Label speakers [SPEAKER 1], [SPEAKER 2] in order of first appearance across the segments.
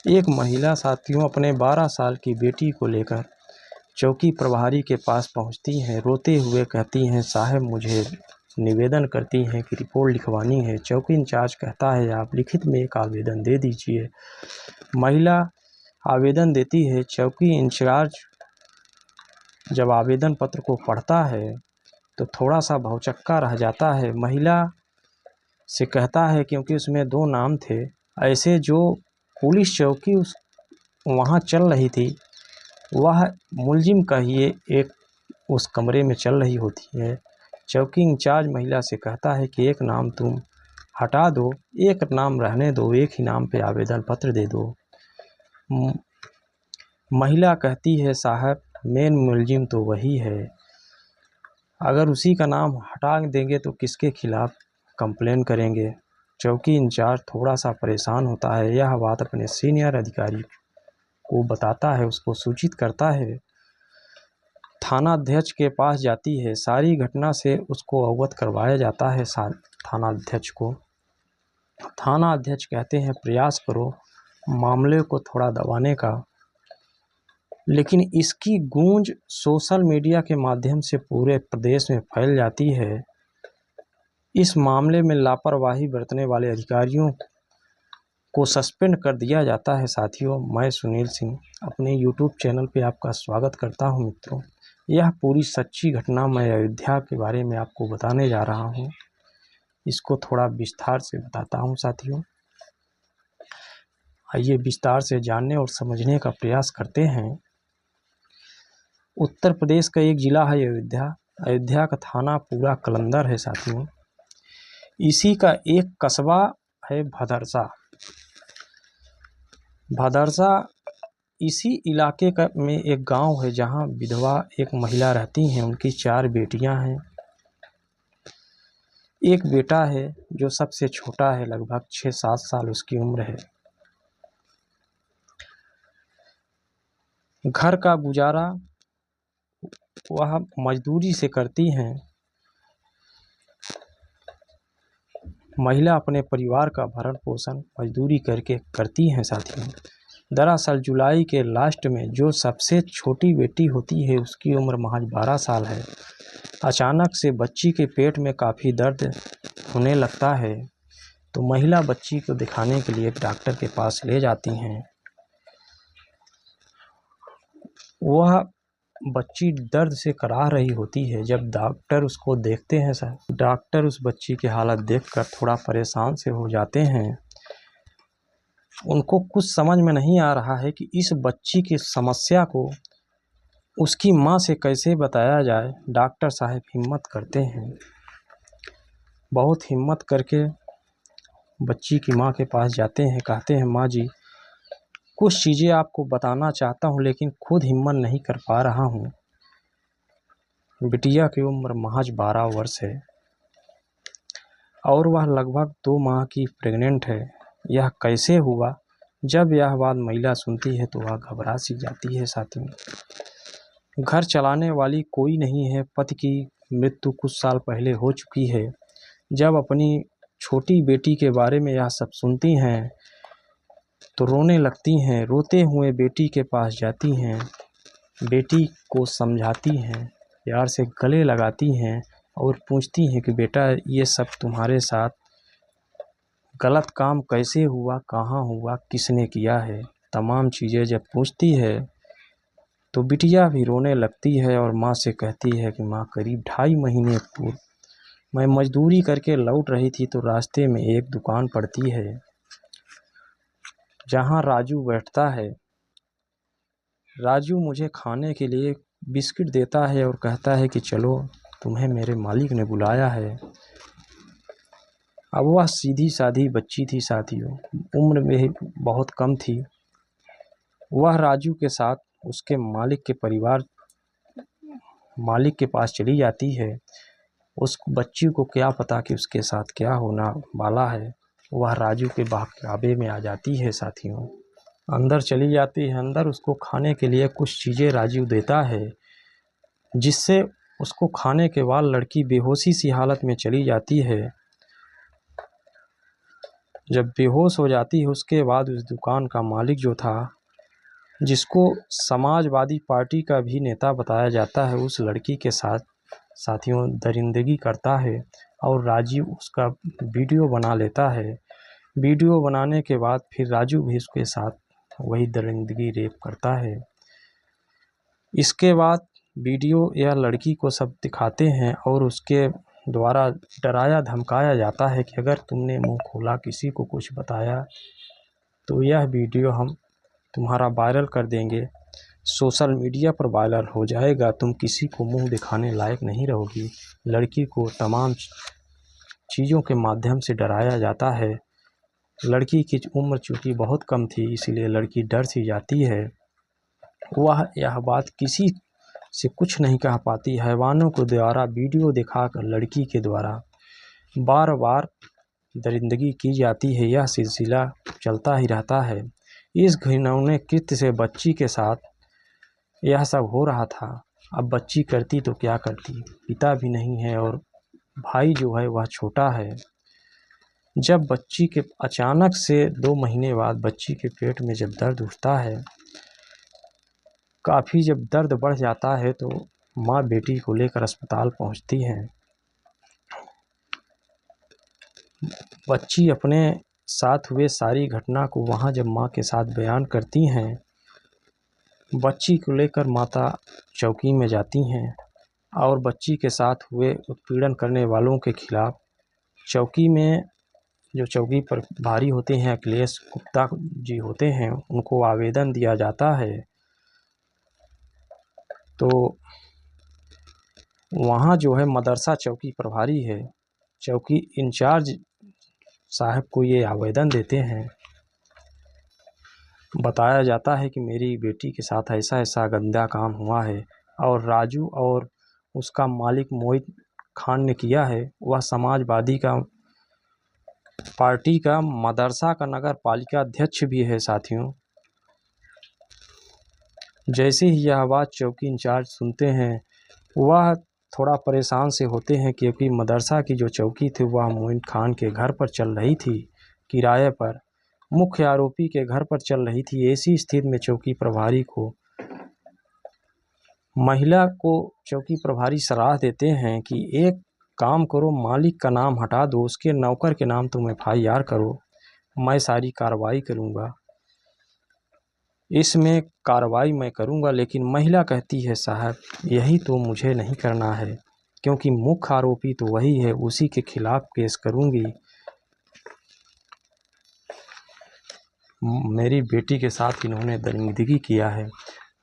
[SPEAKER 1] एक महिला साथियों अपने 12 साल की बेटी को लेकर चौकी प्रभारी के पास पहुंचती हैं। रोते हुए कहती हैं, साहब मुझे निवेदन करती हैं कि रिपोर्ट लिखवानी है। चौकी इंचार्ज कहता है, आप लिखित में एक आवेदन दे दीजिए। महिला आवेदन देती है। चौकी इंचार्ज जब आवेदन पत्र को पढ़ता है तो थोड़ा सा भौचक्का रह जाता है। महिला से कहता है, क्योंकि उसमें 2 नाम थे, ऐसे जो पुलिस चौकी वहाँ चल रही थी वह मुलजिम कहिए एक उस कमरे में चल रही होती है। चौकी इंचार्ज महिला से कहता है कि एक नाम तुम हटा दो, एक नाम रहने दो, एक ही नाम पे आवेदन पत्र दे दो। महिला कहती है, साहब मेन मुलजिम तो वही है, अगर उसी का नाम हटा देंगे तो किसके खिलाफ कंप्लेन करेंगे। चौकी इंचार्ज थोड़ा सा परेशान होता है। यह बात अपने सीनियर अधिकारी को बताता है, उसको सूचित करता है। थाना अध्यक्ष के पास जाती है। सारी घटना से उसको अवगत करवाया जाता है थाना अध्यक्ष को। थाना अध्यक्ष कहते हैं, प्रयास करो मामले को थोड़ा दबाने का, लेकिन इसकी गूंज सोशल मीडिया के माध्यम से पूरे प्रदेश में फैल जाती है। इस मामले में लापरवाही बरतने वाले अधिकारियों को सस्पेंड कर दिया जाता है। साथियों, मैं सुनील सिंह अपने YouTube चैनल पे आपका स्वागत करता हूं। मित्रों, यह पूरी सच्ची घटना मैं अयोध्या के बारे में आपको बताने जा रहा हूं। इसको थोड़ा विस्तार से बताता हूं। साथियों, आइए विस्तार से जानने और समझने का प्रयास करते हैं। उत्तर प्रदेश का एक जिला है अयोध्या। अयोध्या का थाना पूरा कलंदर है। साथियों, इसी का एक कस्बा है भदरसा। भदरसा इसी इलाके का में एक गांव है जहां विधवा एक महिला रहती हैं। उनकी 4 बेटियां हैं। एक बेटा है जो सबसे छोटा है, लगभग 6-7 साल उसकी उम्र है। घर का गुजारा वह मजदूरी से करती हैं। महिला अपने परिवार का भरण पोषण मजदूरी करके करती हैं। साथियों, दरअसल जुलाई के लास्ट में जो सबसे छोटी बेटी होती है उसकी उम्र महज 12 साल है। अचानक से बच्ची के पेट में काफ़ी दर्द होने लगता है, तो महिला बच्ची को दिखाने के लिए डॉक्टर के पास ले जाती हैं। वह बच्ची दर्द से कराह रही होती है। जब डॉक्टर उसको देखते हैं डॉक्टर उस बच्ची की हालत देखकर थोड़ा परेशान से हो जाते हैं। उनको कुछ समझ में नहीं आ रहा है कि इस बच्ची की समस्या को उसकी माँ से कैसे बताया जाए। डॉक्टर साहब हिम्मत करते हैं, बहुत हिम्मत करके बच्ची की माँ के पास जाते हैं। कहते हैं, माँ जी, कुछ चीज़ें आपको बताना चाहता हूँ लेकिन खुद हिम्मत नहीं कर पा रहा हूँ। बिटिया की उम्र महज 12 वर्ष है और वह लगभग 2 माह की प्रेग्नेंट है। यह कैसे हुआ? जब यह बात महिला सुनती है तो वह घबरा सी जाती है। साथियों, घर चलाने वाली कोई नहीं है। पति की मृत्यु कुछ साल पहले हो चुकी है। जब अपनी छोटी बेटी के बारे में यह सब सुनती हैं तो रोने लगती हैं। रोते हुए बेटी के पास जाती हैं, बेटी को समझाती हैं, प्यार से गले लगाती हैं और पूछती हैं कि बेटा, ये सब तुम्हारे साथ गलत काम कैसे हुआ, कहाँ हुआ, किसने किया है। तमाम चीज़ें जब पूछती है तो बिटिया भी रोने लगती है और माँ से कहती है कि माँ, करीब 2.5 महीने पूर्व मैं मजदूरी करके लौट रही थी तो रास्ते में एक दुकान पड़ती है जहाँ राजू बैठता है। राजू मुझे खाने के लिए बिस्किट देता है और कहता है कि चलो, तुम्हें मेरे मालिक ने बुलाया है। अब वह सीधी सादी बच्ची थी। साथियों, उम्र में बहुत कम थी। वह राजू के साथ उसके मालिक के पास चली जाती है। उस बच्ची को क्या पता कि उसके साथ क्या होना वाला है। वह राजू के बहकावे में आ जाती है। साथियों, अंदर चली जाती है। अंदर उसको खाने के लिए कुछ चीज़ें राजू देता है, जिससे उसको खाने के बाद लड़की बेहोशी सी हालत में चली जाती है। जब बेहोश हो जाती है उसके बाद उस दुकान का मालिक जो था, जिसको समाजवादी पार्टी का भी नेता बताया जाता है, उस लड़की के साथ साथियों दरिंदगी करता है और राजीव उसका वीडियो बना लेता है। वीडियो बनाने के बाद फिर राजू भी उसके साथ वही दरिंदगी रेप करता है। इसके बाद वीडियो या लड़की को सब दिखाते हैं और उसके द्वारा डराया धमकाया जाता है कि अगर तुमने मुंह खोला, किसी को कुछ बताया, तो यह वीडियो हम तुम्हारा वायरल कर देंगे, सोशल मीडिया पर वायरल हो जाएगा, तुम किसी को मुंह दिखाने लायक नहीं रहोगी। लड़की को तमाम चीज़ों के माध्यम से डराया जाता है। लड़की की उम्र चूँकि बहुत कम थी, इसीलिए लड़की डर सी जाती है। वह यह बात किसी से कुछ नहीं कह पाती। हैवानों को द्वारा वीडियो दिखाकर लड़की के द्वारा बार बार दरिंदगी की जाती है। यह सिलसिला चलता ही रहता है। इस घिनौने कृत्य से बच्ची के साथ यह सब हो रहा था। अब बच्ची करती तो क्या करती, पिता भी नहीं है और भाई जो है वह छोटा है। जब बच्ची के अचानक से 2 महीने बाद बच्ची के पेट में जब दर्द उठता है, काफ़ी जब दर्द बढ़ जाता है, तो माँ बेटी को लेकर अस्पताल पहुँचती हैं। बच्ची अपने साथ हुए सारी घटना को वहाँ जब माँ के साथ बयान करती हैं, बच्ची को लेकर माता चौकी में जाती हैं और बच्ची के साथ हुए उत्पीड़न करने वालों के खिलाफ चौकी में जो चौकी पर भारी होते हैं, अखिलेश गुप्ता जी होते हैं, उनको आवेदन दिया जाता है। तो वहाँ जो है मदरसा चौकी प्रभारी है, चौकी इंचार्ज साहब को ये आवेदन देते हैं। बताया जाता है कि मेरी बेटी के साथ ऐसा ऐसा गंदा काम हुआ है और राजू और उसका मालिक मोहित खान ने किया है। वह समाजवादी का पार्टी का मदरसा का नगर पालिका अध्यक्ष भी है। साथियों, जैसे ही यह बात चौकी इंचार्ज सुनते हैं, वह थोड़ा परेशान से होते हैं, क्योंकि मदरसा की जो चौकी थी वह मोहित खान के घर पर चल रही थी, किराए पर, मुख्य आरोपी के घर पर चल रही थी। ऐसी स्थिति में चौकी प्रभारी को महिला को चौकी प्रभारी सलाह देते हैं कि एक काम करो, मालिक का नाम हटा दो, उसके नौकर के नाम तुम FIR करो, मैं सारी कार्रवाई करूँगा, इसमें कार्रवाई मैं करूँगा। लेकिन महिला कहती है, साहब यही तो मुझे नहीं करना है, क्योंकि मुख्य आरोपी तो वही है, उसी के खिलाफ केस करूँगी। मेरी बेटी के साथ इन्होंने दरिंदगी किया है,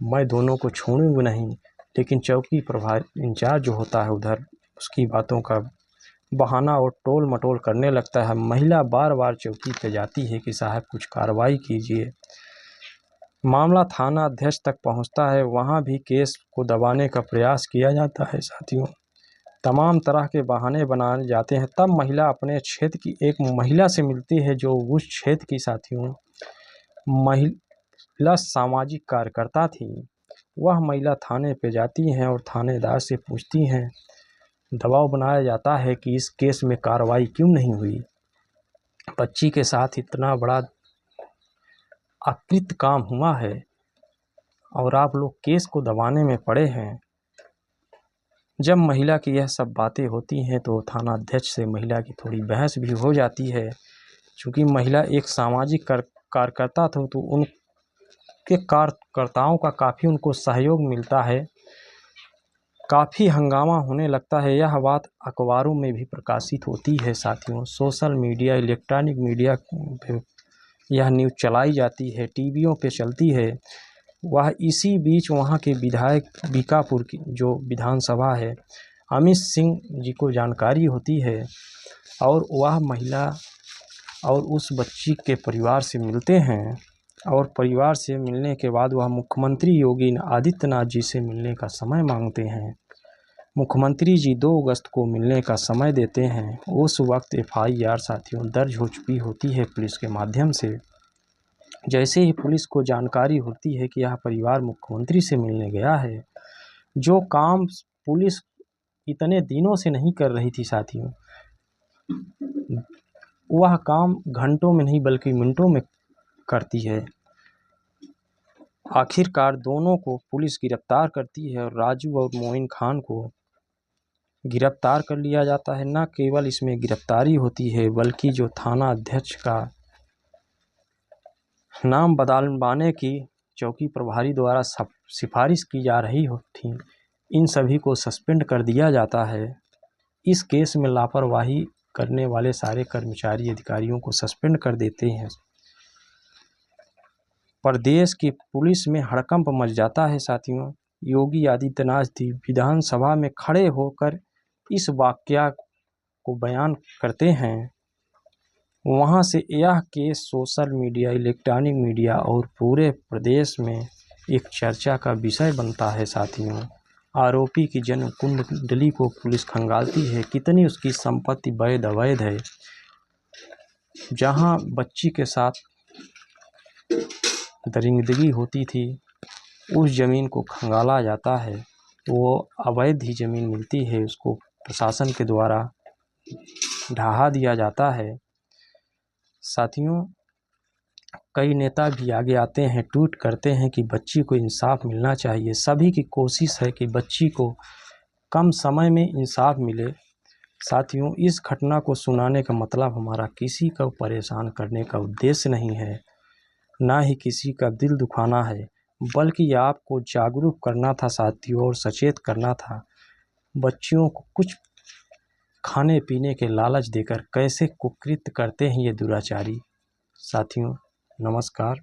[SPEAKER 1] मैं दोनों को छोड़ूंगा नहीं। लेकिन चौकी प्रभारी इंचार्ज जो होता है उधर, उसकी बातों का बहाना और टोल मटोल करने लगता है। महिला बार बार चौकी पे जाती है कि साहब कुछ कार्रवाई कीजिए। मामला थाना अध्यक्ष तक पहुंचता है, वहां भी केस को दबाने का प्रयास किया जाता है। साथियों, तमाम तरह के बहाने बनाए जाते हैं। तब महिला अपने क्षेत्र की एक महिला से मिलती है, जो उस क्षेत्र की साथियों महिला सामाजिक कार्यकर्ता थी। वह महिला थाने पे जाती हैं और थानेदार से पूछती हैं, दबाव बनाया जाता है कि इस केस में कार्रवाई क्यों नहीं हुई, बच्ची के साथ इतना बड़ा अकृत्य काम हुआ है और आप लोग केस को दबाने में पड़े हैं। जब महिला की यह सब बातें होती हैं तो थाना अध्यक्ष से महिला की थोड़ी बहस भी हो जाती है। चूँकि महिला एक सामाजिक कार्यकर्ता था, तो उनके कार्यकर्ताओं का काफ़ी उनको सहयोग मिलता है। काफ़ी हंगामा होने लगता है। यह बात अखबारों में भी प्रकाशित होती है। साथियों, सोशल मीडिया, इलेक्ट्रॉनिक मीडिया पे यह न्यूज़ चलाई जाती है, टीवियों पे चलती है। वह इसी बीच वहाँ के विधायक बीकापुर की जो विधानसभा है, अमित सिंह जी को जानकारी होती है और वह महिला और उस बच्ची के परिवार से मिलते हैं। और परिवार से मिलने के बाद वह मुख्यमंत्री योगी आदित्यनाथ जी से मिलने का समय मांगते हैं। मुख्यमंत्री जी 2 अगस्त को मिलने का समय देते हैं। उस वक्त FIR साथियों दर्ज हो चुकी होती है पुलिस के माध्यम से। जैसे ही पुलिस को जानकारी होती है कि यह परिवार मुख्यमंत्री से मिलने गया है, जो काम पुलिस इतने दिनों से नहीं कर रही थी साथियों, वह काम घंटों में नहीं बल्कि मिनटों में करती है। आखिरकार दोनों को पुलिस गिरफ्तार करती है और राजू और मोइन खान को गिरफ्तार कर लिया जाता है। न केवल इसमें गिरफ्तारी होती है बल्कि जो थाना अध्यक्ष का नाम बदलवाने की चौकी प्रभारी द्वारा सिफारिश की जा रही थी, इन सभी को सस्पेंड कर दिया जाता है। इस केस में लापरवाही करने वाले सारे कर्मचारी अधिकारियों को सस्पेंड कर देते हैं। प्रदेश की पुलिस में हड़कंप मच जाता है साथियों। योगी आदित्यनाथ जी विधानसभा में खड़े होकर इस वाकया को बयान करते हैं। वहां से यह case social media, electronic media और पूरे प्रदेश में एक चर्चा का विषय बनता है साथियों। आरोपी की जन्म कुंडली को पुलिस खंगालती है, कितनी उसकी संपत्ति वैध अवैध है। जहां बच्ची के साथ दरिंदगी होती थी उस ज़मीन को खंगाला जाता है, वो अवैध ही ज़मीन मिलती है, उसको प्रशासन के द्वारा ढहा दिया जाता है। साथियों, कई नेता भी आगे आते हैं, ट्वीट करते हैं कि बच्ची को इंसाफ मिलना चाहिए। सभी की कोशिश है कि बच्ची को कम समय में इंसाफ मिले। साथियों, इस घटना को सुनाने का मतलब हमारा किसी को परेशान करने का उद्देश्य नहीं है, ना ही किसी का दिल दुखाना है, बल्कि आपको जागरूक करना था साथियों और सचेत करना था। बच्चियों को कुछ खाने पीने के लालच देकर कैसे कुकृत्य करते हैं ये दुराचारी। साथियों, नमस्कार।